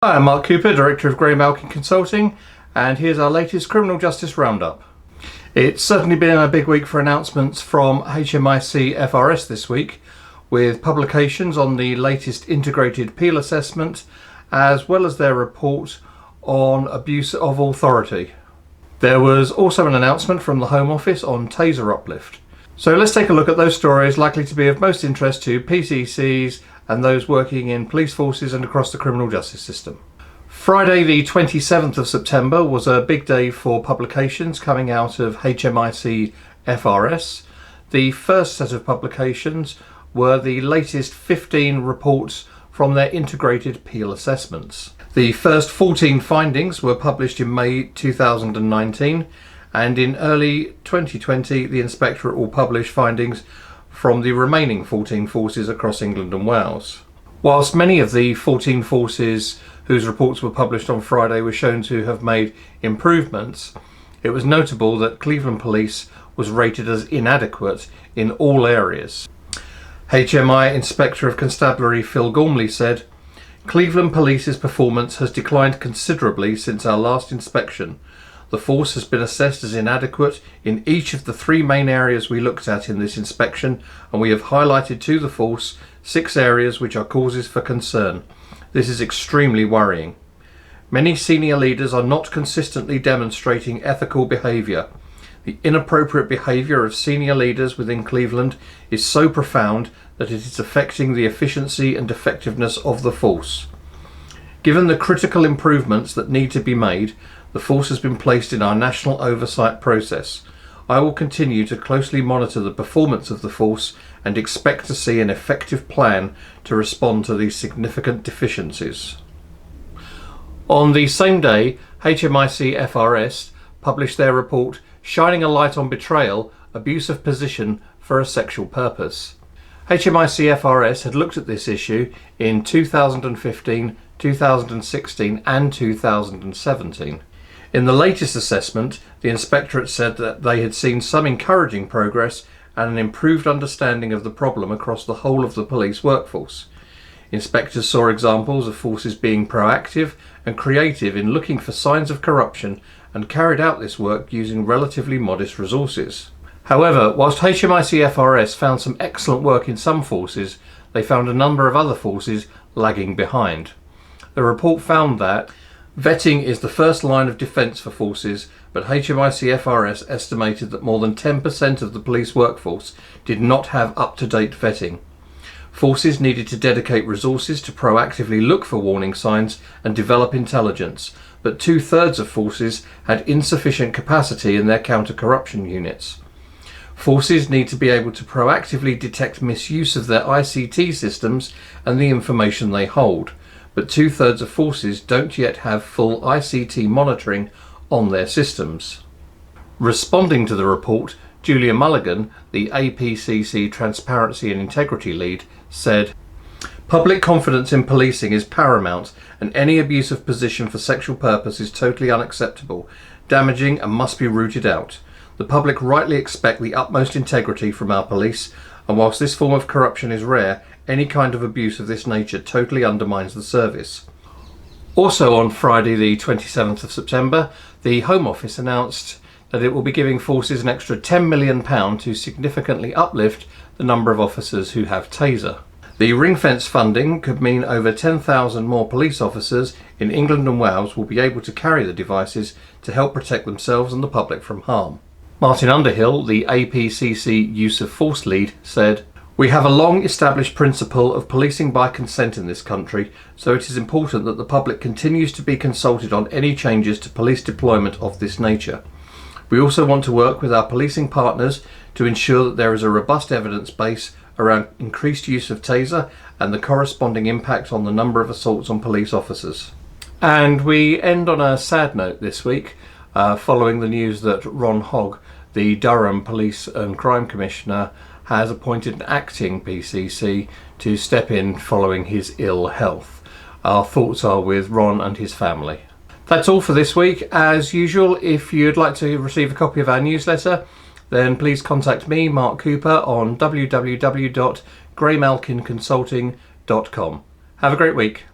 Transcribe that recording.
Hi, I'm Mark Cooper, Director of Grey Consulting, and here's our latest Criminal Justice Roundup. It's certainly been a big week for announcements from HMIC FRS this week, with publications on the latest integrated appeal assessment, as well as their report on abuse of authority. There was also an announcement from the Home Office on taser uplift. So let's take a look at those stories likely to be of most interest to PCCs and those working in police forces and across the criminal justice system. Friday the 27th of September was a big day for publications coming out of HMIC FRS. The first set of publications were the latest 15 reports from their integrated appeal assessments. The first 14 findings were published in May 2019, and in early 2020 the Inspectorate will publish findings from the remaining 14 forces across England and Wales. Whilst many of the 14 forces whose reports were published on Friday were shown to have made improvements, it was notable that Cleveland Police was rated as inadequate in all areas. HMI Inspector of Constabulary Phil Gormley said, "Cleveland Police's performance has declined considerably since our last inspection. The force has been assessed as inadequate in each of the three main areas we looked at in this inspection, and we have highlighted to the force 6 areas which are causes for concern. This is extremely worrying. Many senior leaders are not consistently demonstrating ethical behaviour. The inappropriate behaviour of senior leaders within Cleveland is so profound that it is affecting the efficiency and effectiveness of the force. Given the critical improvements that need to be made, the force has been placed in our national oversight process. I will continue to closely monitor the performance of the force and expect to see an effective plan to respond to these significant deficiencies." On the same day, HMIC FRS published their report Shining a Light on Betrayal, Abuse of Position for a Sexual Purpose. HMIC FRS had looked at this issue in 2015, 2016 and 2017. In the latest assessment, the Inspectorate said that they had seen some encouraging progress and an improved understanding of the problem across the whole of the police workforce. Inspectors saw examples of forces being proactive and creative in looking for signs of corruption and carried out this work using relatively modest resources. However, whilst HMIC FRS found some excellent work in some forces, they found a number of other forces lagging behind. The report found that vetting is the first line of defence for forces, but HMIC FRS estimated that more than 10% of the police workforce did not have up-to-date vetting. Forces needed to dedicate resources to proactively look for warning signs and develop intelligence, but 2/3 of forces had insufficient capacity in their counter-corruption units. Forces need to be able to proactively detect misuse of their ICT systems and the information they hold, but 2/3 of forces don't yet have full ICT monitoring on their systems. Responding to the report, Julia Mulligan, the APCC Transparency and Integrity Lead, said, "Public confidence in policing is paramount, and any abuse of position for sexual purpose is totally unacceptable, damaging and must be rooted out. The public rightly expect the utmost integrity from our police, and whilst this form of corruption is rare, any kind of abuse of this nature totally undermines the service." Also on Friday the 27th of September, the Home Office announced that it will be giving forces an extra £10 million to significantly uplift the number of officers who have taser. The ring-fence funding could mean over 10,000 more police officers in England and Wales will be able to carry the devices to help protect themselves and the public from harm. Martin Underhill, the APCC Use of Force Lead, said, "We have a long established principle of policing by consent in this country, so it is important that the public continues to be consulted on any changes to police deployment of this nature. We also want to work with our policing partners to ensure that there is a robust evidence base around increased use of taser and the corresponding impact on the number of assaults on police officers." And we end on a sad note this week, following the news that Ron Hogg, the Durham Police and Crime Commissioner, has appointed an acting PCC to step in following his ill health. Our thoughts are with Ron and his family. That's all for this week. As usual, if you'd like to receive a copy of our newsletter, then please contact me, Mark Cooper, on www.greymalkinconsulting.com. Have a great week.